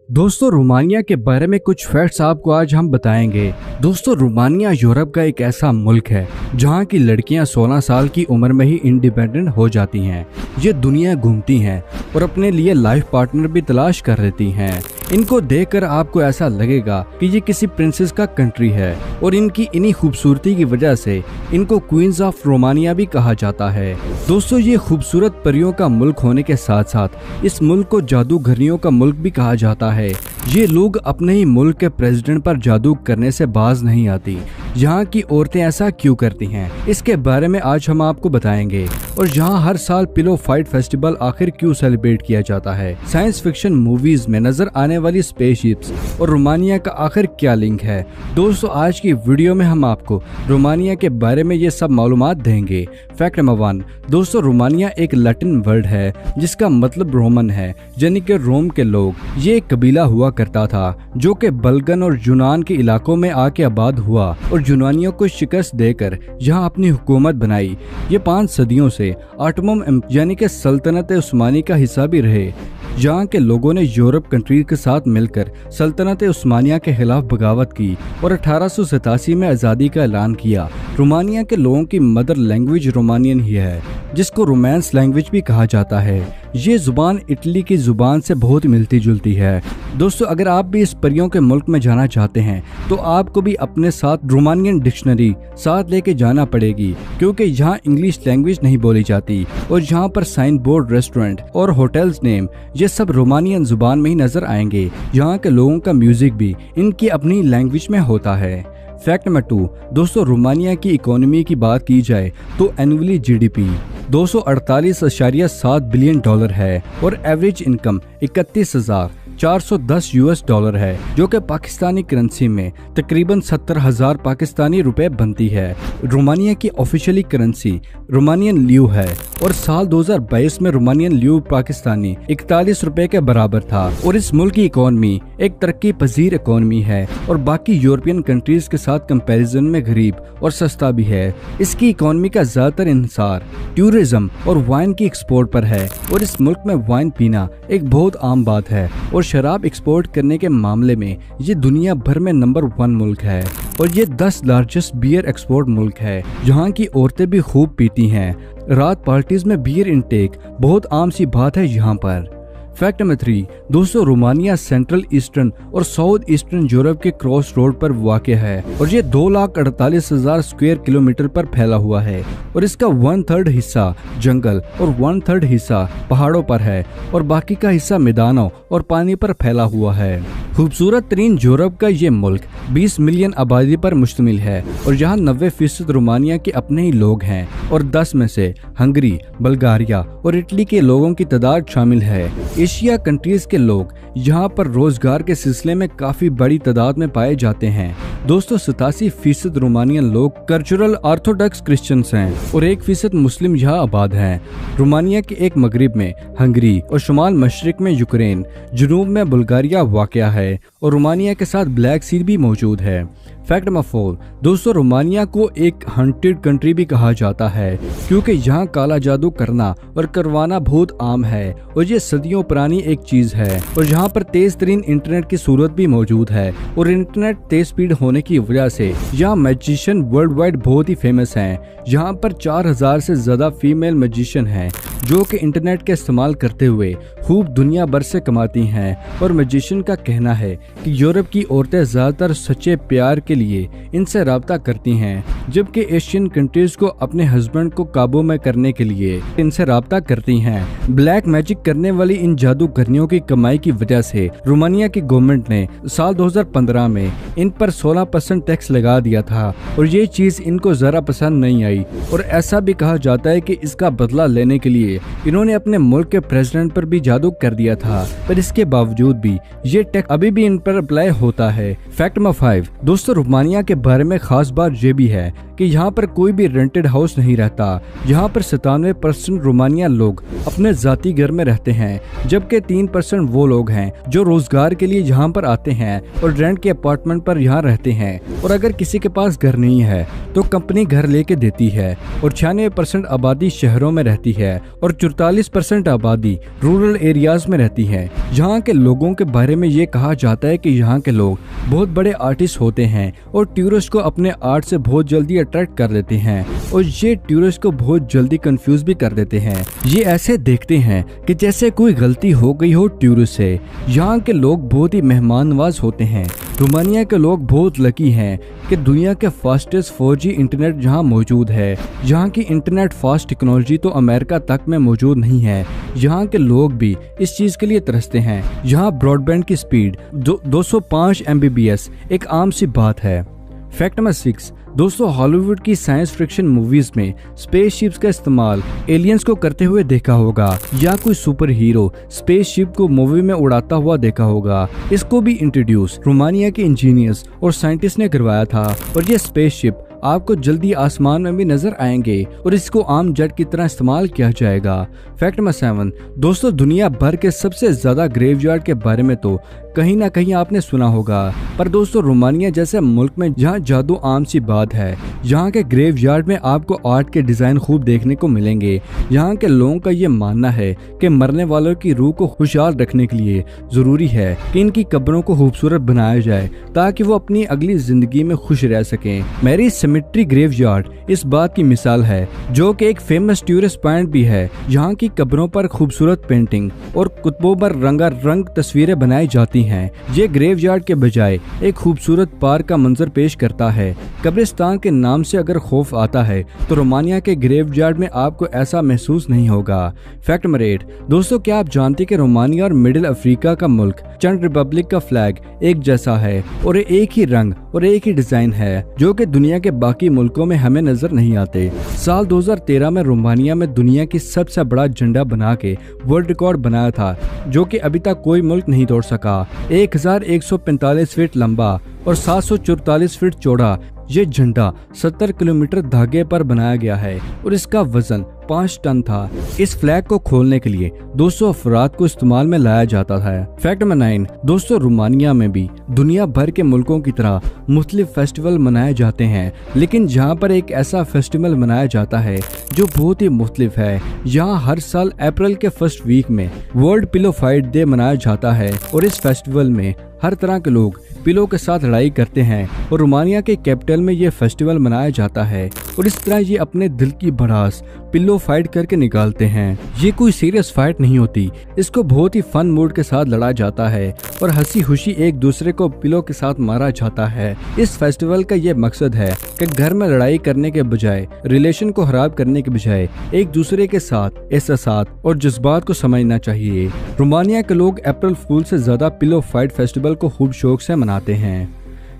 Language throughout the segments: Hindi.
दोस्तों रोमानिया के बारे में कुछ फैक्ट्स आपको आज हम बताएंगे। दोस्तों रोमानिया यूरोप का एक ऐसा मुल्क है जहां की लड़कियां 16 साल की उम्र में ही इंडिपेंडेंट हो जाती हैं। ये दुनिया घूमती हैं और अपने लिए लाइफ पार्टनर भी तलाश कर लेती हैं। इनको देखकर आपको ऐसा लगेगा कि ये किसी प्रिंसेस का कंट्री है और इनकी इन्हीं खूबसूरती की वजह से इनको क्वींस ऑफ रोमानिया भी कहा जाता है। दोस्तों ये खूबसूरत परियों का मुल्क होने के साथ साथ इस मुल्क को जादूगरियों का मुल्क भी कहा जाता है। ये लोग अपने ही मुल्क के प्रेसिडेंट पर जादू करने से बाज नहीं आती। यहाँ की औरतें ऐसा क्यों करती हैं, इसके बारे में आज हम आपको बताएंगे। और यहाँ हर साल पिलो फाइट फेस्टिवल आखिर क्यों सेलिब्रेट किया जाता है, साइंस फिक्शन मूवीज में नजर आने वाली स्पेसशिप्स और रोमानिया का आखिर क्या लिंक है। दोस्तों आज की वीडियो में हम आपको रोमानिया के बारे में ये सब मालूमात देंगे। फैक्ट नंबर 1, दोस्तों रोमानिया एक लैटिन वर्ड है जिसका मतलब रोमन है, यानी कि रोम के लोग। ये एक कबीला हुआ करता था जो कि बल्गन और यूनान के इलाकों में आके आबाद हुआ और यूनानियों को शिकस्त देकर यहाँ अपनी हुकूमत बनाई। ये 5 सदियों से ऑटोमन यानी कि सल्तनत उस्मानी का हिस्सा भी रहे। यहाँ के लोगों ने यूरोप कंट्री के साथ मिलकर सल्तनत उस्मानिया के खिलाफ बगावत की और 1887 में आज़ादी का ऐलान किया। रोमानिया के लोगों की मदर लैंग्वेज रोमानियन ही है, जिसको रोमांस लैंग्वेज भी कहा जाता है। ये जुबान इटली की जुबान से बहुत मिलती जुलती है। दोस्तों अगर आप भी इस परियों के मुल्क में जाना चाहते हैं तो आपको भी अपने साथ रोमानियन डिक्शनरी साथ लेके जाना पड़ेगी, क्योंकि यहाँ इंग्लिश लैंग्वेज नहीं बोली जाती और यहाँ पर साइन बोर्ड, रेस्टोरेंट और होटल्स नेम ये सब रोमानियन जुबान में ही नजर आएंगे। यहाँ के लोगों का म्यूजिक भी इनकी अपनी लैंग्वेज में होता है। फैक्ट नंबर 2, दोस्तों रोमानिया की इकोनॉमी की बात की जाए तो एनुअली जीडीपी 248.7 बिलियन डॉलर है और एवरेज इनकम 31,410 यूएस डॉलर है, जो कि पाकिस्तानी करेंसी में तकरीबन 70,000 पाकिस्तानी रुपए बनती है। रोमानिया की ऑफिशियली करेंसी रोमानियन ल्यू है और साल 2022 में रोमानियन ल्यू पाकिस्तानी 41 रुपए के बराबर था। और इस मुल्क की इकोनॉमी एक तरक्की पजीर इकोनॉमी है और बाकी यूरोपियन कंट्रीज के साथ कंपैरिजन में गरीब और सस्ता भी है। इसकी इकोनॉमी का ज्यादातर इंसार टूरिज्म और वाइन की एक्सपोर्ट पर है और इस मुल्क में वाइन पीना एक बहुत आम बात है और शराब एक्सपोर्ट करने के मामले में ये दुनिया भर में नंबर 1 मुल्क है और ये 10 लार्जेस्ट बियर एक्सपोर्ट मुल्क है। यहाँ की औरतें भी खूब पीती हैं। रात पार्टीज में बियर इनटेक बहुत आम सी बात है यहाँ पर। फैक्ट नंबर 3, दोस्तों रोमानिया सेंट्रल ईस्टर्न और साउथ ईस्टर्न यूरोप के क्रॉस रोड पर वाक़ है और ये 2,48,000 स्क्वायर किलोमीटर पर फैला हुआ है और इसका 1/3 हिस्सा जंगल और 1/3 हिस्सा पहाड़ों पर है और बाकी का हिस्सा मैदानों और पानी पर फैला हुआ है। खूबसूरत तरीन यूरोप का ये मुल्क 20 मिलियन आबादी पर मुश्तमिल है और यहाँ 90% रोमानिया के अपने ही लोग हैं और 10 में से हंगरी, बल्गारिया और इटली के लोगों की तादाद शामिल है। एशिया कंट्रीज के लोग यहाँ पर रोजगार के सिलसिले में काफी बड़ी तादाद में पाए जाते हैं। दोस्तों 87% रोमानियन लोग कल्चरल ऑर्थोडॉक्स क्रिश्चियंस हैं और 1% मुस्लिम यहाँ आबाद हैं। रोमानिया के एक मगरिब में हंगरी और शुमाल मशरिक में यूक्रेन, जनूब में बुल्गारिया वाक़या है और रोमानिया के साथ ब्लैक सी भी मौजूद है। फैक्ट नंबर 4, दोस्तों रोमानिया को एक हंटेड कंट्री भी कहा जाता है क्योंकि यहाँ काला जादू करना और करवाना बहुत आम है और ये सदियों पुरानी एक चीज है और यहाँ पर तेज तरीन इंटरनेट की सूरत भी मौजूद है और इंटरनेट तेज स्पीड होने की वजह से यहाँ मैजिशियन वर्ल्ड वाइड बहुत ही फेमस हैं। यहाँ पर 4,000 से ज्यादा फीमेल मैजिशियन हैं जो कि इंटरनेट के इस्तेमाल करते हुए खूब दुनिया भर से कमाती हैं और मैजिशियन का कहना है कि यूरोप की औरतें ज्यादातर सच्चे प्यार के लिए इनसे राब्ता करती हैं, जबकि एशियन कंट्रीज को अपने हस्बैंड को काबू में करने के लिए इनसे राब्ता करती हैं। ब्लैक मैजिक करने वाली इन जादूगरनियों की कमाई की वजह से रोमानिया की गवर्नमेंट ने साल 2015 में इन पर 16% टैक्स लगा दिया था और ये चीज इनको जरा पसंद नहीं आई और ऐसा भी कहा जाता है कि इसका बदला लेने के लिए इन्होंने अपने मुल्क के प्रेसिडेंट पर भी जादू कर दिया था, पर इसके बावजूद भी ये टैक्स अभी भी इन पर अप्लाई होता है। फैक्ट नंबर 5, दोस्तों रोमानिया के बारे में खास बात ये भी है कि यहाँ पर कोई भी रेंटेड हाउस नहीं रहता। यहाँ पर 97% रोमानिया लोग अपने जाती घर में रहते हैं, जबकि 3% वो लोग हैं जो रोजगार के लिए यहाँ पर आते हैं और रेंट के अपार्टमेंट पर यहाँ रहते हैं। और अगर किसी के पास घर नहीं है तो कंपनी घर लेके देती है। और 96% आबादी शहरों में रहती है और 44% आबादी रूरल एरियाज में रहती है। यहाँ के लोगों के बारे में ये कहा जाता है कि यहाँ के लोग बहुत बड़े आर्टिस्ट होते हैं और टूरिस्ट को अपने आर्ट से बहुत जल्दी अट्रैक्ट कर लेते हैं और ये टूरिस्ट को बहुत जल्दी कंफ्यूज भी कर देते हैं। ये ऐसे देखते हैं कि जैसे कोई गलती हो गई हो टूरिस्ट से। यहाँ के लोग बहुत ही मेहमान नवाज होते हैं। रोमानिया के लोग बहुत लकी हैं कि दुनिया के फास्टेस्ट 4G इंटरनेट यहाँ मौजूद है। यहाँ की इंटरनेट फास्ट टेक्नोलॉजी तो अमेरिका तक में मौजूद नहीं है। यहाँ के लोग भी इस चीज के लिए तरसते हैं। यहाँ ब्रॉडबैंड की स्पीड 205 MBPS एक आम सी बात है। फैक्ट नंबर 6, दोस्तों हॉलीवुड की साइंस फिक्शन मूवीज में स्पेसशिप्स का इस्तेमाल एलियंस को करते हुए देखा होगा या कोई सुपर हीरो स्पेसशिप को मूवी में उड़ाता हुआ देखा होगा। इसको भी इंट्रोड्यूस रोमानिया के इंजीनियर्स और साइंटिस्ट ने करवाया था और ये स्पेसशिप आपको जल्दी आसमान में भी नजर आएंगे और इसको आम जेट की तरह इस्तेमाल किया जाएगा। फैक्ट नंबर 7, दोस्तों दुनिया भर के सबसे ज्यादा ग्रेवयार्ड के बारे में तो कहीं ना कहीं आपने सुना होगा, पर दोस्तों रोमानिया जैसे मुल्क में जहाँ जादू आम सी बात है। यहाँ के ग्रेवयार्ड में आपको आर्ट के डिजाइन खूब देखने को मिलेंगे। यहाँ के लोगों का ये मानना है कि मरने वालों की रूह को खुशहाल रखने के लिए जरूरी है कि इनकी कब्रों को खूबसूरत बनाया जाए ताकि वो अपनी अगली जिंदगी में खुश रह सकें। मैरी सेमेट्री ग्रेवयार्ड इस बात की मिसाल है, जो कि एक फेमस टूरिस्ट पॉइंट भी है। यहाँ की कब्रों पर खूबसूरत पेंटिंग और कुतुबों पर रंगारंग तस्वीरें बनाई जाती हैं। ये ग्रेवयार्ड के बजाय एक खूबसूरत पार्क का मंजर पेश करता है। कब्रिस्तान के नाम से अगर खौफ आता है तो रोमानिया के ग्रेवयार्ड में आपको ऐसा महसूस नहीं होगा। फैक्ट नंबर 8, दोस्तों क्या आप जानते हैं कि रोमानिया और मिडिल अफ्रीका का मुल्क चंद रिपब्लिक का फ्लैग एक जैसा है और एक ही रंग और एक ही डिजाइन है, जो कि दुनिया के बाकी मुल्कों में हमें नजर नहीं आते। साल 2013 में रोमानिया में दुनिया की सबसे बड़ा झंडा बना के वर्ल्ड रिकॉर्ड बनाया था, जो कि अभी तक कोई मुल्क नहीं तोड़ सका। 1145 फीट लंबा और 744 फीट चौड़ा ये झंडा 70 किलोमीटर धागे पर बनाया गया है और इसका वजन 5 टन था। इस फ्लैग को खोलने के लिए 200 अफराद को इस्तेमाल में लाया जाता है। फैक्ट नंबर 9, दोस्तों रोमानिया में भी दुनिया भर के मुल्कों की तरह मुख्तलिफ फेस्टिवल मनाए जाते हैं, लेकिन जहाँ पर एक ऐसा फेस्टिवल मनाया जाता है जो बहुत ही मुख्तलिफ है। यहाँ हर साल अप्रैल के फर्स्ट वीक में वर्ल्ड पिलो फाइट डे मनाया जाता है और इस फेस्टिवल में हर तरह के लोग पिलो के साथ लड़ाई करते हैं और रोमानिया के कैपिटल में ये फेस्टिवल मनाया जाता है और इस तरह ये अपने दिल की भड़ास पिलो फाइट करके निकालते हैं। ये कोई सीरियस फाइट नहीं होती, इसको बहुत ही फन मूड के साथ लड़ा जाता है और हंसी खुशी एक दूसरे को पिलो के साथ मारा जाता है। इस फेस्टिवल का ये मकसद है कि घर में लड़ाई करने के बजाय, रिलेशन को खराब करने के बजाय एक दूसरे के साथ एहसास और जज्बात को समझना चाहिए। रोमानिया के लोग अप्रैल फूल से ज्यादा पिलो फाइट फेस्टिवल को खूब शौक से मनाते हैं।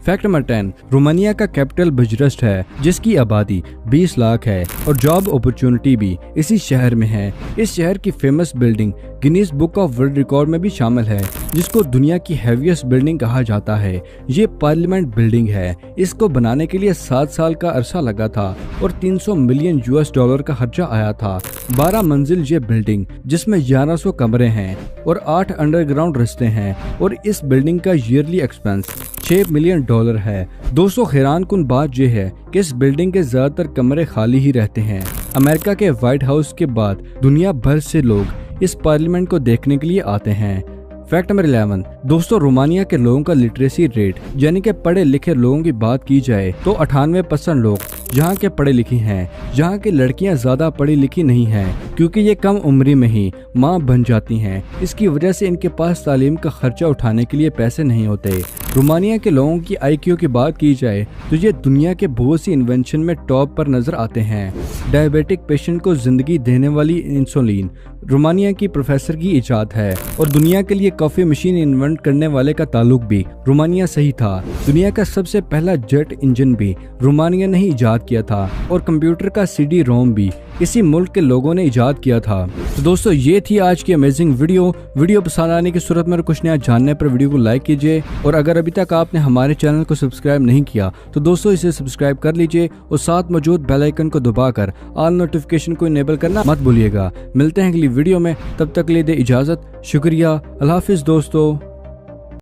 फैक्ट नंबर 10, रोमानिया का कैपिटल बुजारेस्ट है, जिसकी आबादी 20 लाख है और जॉब अपॉर्चुनिटी भी इसी शहर में है। इस शहर की famous building Guinness book of world record में भी शामिल है, जिसको दुनिया की हैवीएस्ट बिल्डिंग कहा जाता है। ये पार्लियामेंट बिल्डिंग है। इसको बनाने के लिए 7 साल का अरसा लगा था और 300 मिलियन US$ का खर्चा आया था। 12 मंजिल ये बिल्डिंग, जिसमें 1100 कमरे हैं और 8 अंडरग्राउंड रास्ते हैं, और इस बिल्डिंग का ईयरली एक्सपेंस $6 मिलियन है। दोस्तों हैरान कुन बात यह है कि इस बिल्डिंग के ज्यादातर कमरे खाली ही रहते हैं। अमेरिका के व्हाइट हाउस के बाद दुनिया भर से लोग इस पार्लियामेंट को देखने के लिए आते हैं। फैक्ट नंबर 11, दोस्तों रोमानिया के लोगों का लिटरेसी रेट यानी कि पढ़े लिखे लोगों की बात की जाए तो 98% लोग यहाँ के पढ़े लिखे हैं। यहाँ की लड़कियाँ ज्यादा पढ़ी लिखी नहीं हैं, क्योंकि ये कम उम्र में ही माँ बन जाती हैं। इसकी वजह से इनके पास तालीम का खर्चा उठाने के लिए पैसे नहीं होते। रोमानिया के लोगों की IQ की बात की जाए तो ये दुनिया के बहुत सी इन्वेंशन में टॉप पर नजर आते हैं। डायबिटिक पेशेंट को जिंदगी देने वाली इंसुलिन रोमानिया की प्रोफेसर की इजाद है और दुनिया के लिए कॉफी मशीन इन्वेंट करने वाले का ताल्लुक भी रोमानिया से ही था। दुनिया का सबसे पहला जेट इंजन भी रोमानिया ने ही इजाद किया था और कंप्यूटर का CD रोम भी इसी मुल्क के लोगों ने इजाद किया था। तो दोस्तों ये थी आज की अमेजिंग वीडियो पसंद आने की सूरत में कुछ नया जानने पर वीडियो को लाइक कीजिए और अगर अभी तक आपने हमारे चैनल को सब्सक्राइब नहीं किया तो दोस्तों इसे सब्सक्राइब कर लीजिए और साथ मौजूद बेल आइकन को दबाकर ऑल नोटिफिकेशन को इनेबल करना मत भूलिएगा। मिलते हैं अगली वीडियो में, तब तक के लिए दे इजाजत। शुक्रिया, अल्लाह हाफिज दोस्तों।